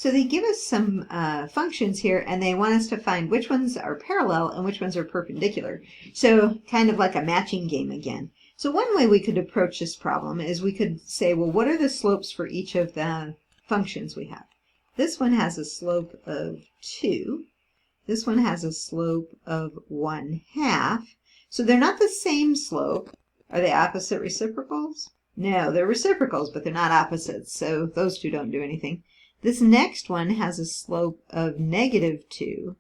So they give us some functions here, and they want us to find which ones are parallel and which ones are perpendicular. So kind of like a matching game again. So one way we could approach this problem is we could say, well, what are the slopes for each of the functions we have? This one has a slope of 2. This one has a slope of 1/2. So they're not the same slope. Are they opposite reciprocals? No, they're reciprocals, but they're not opposites, so those two don't do anything. This next one has a slope of -2.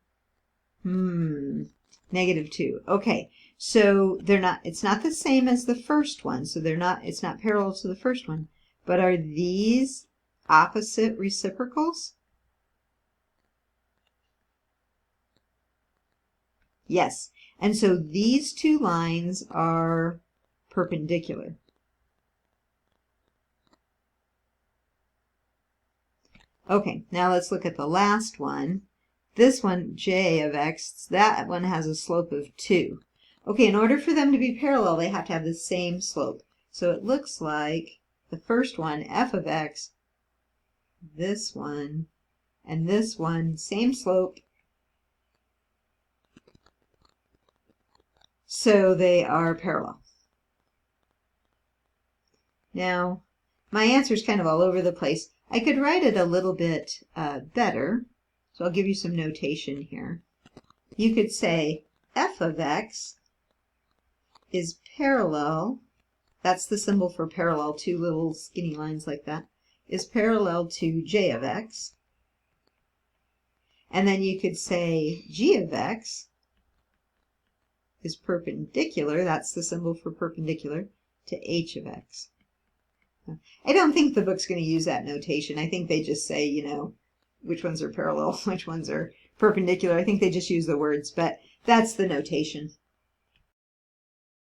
-2. Okay, so they're not, it's not the same as the first one, so it's not parallel to the first one. But are these opposite reciprocals? Yes, and so these two lines are perpendicular. Okay, now let's look at the last one. This one, j of x, that one has a slope of 2. Okay, in order for them to be parallel, they have to have the same slope. So it looks like the first one, f of x, this one, and this one, same slope. So they are parallel. Now, my answer is kind of all over the place. I could write it a little bit better. So I'll give you some notation here. You could say f of x is parallel, that's the symbol for parallel, two little skinny lines like that, is parallel to j of x. And then you could say g of x is perpendicular, that's the symbol for perpendicular, to h of x. I don't think the book's going to use that notation. I think they just say, you know, which ones are parallel, which ones are perpendicular. I think they just use the words, but that's the notation.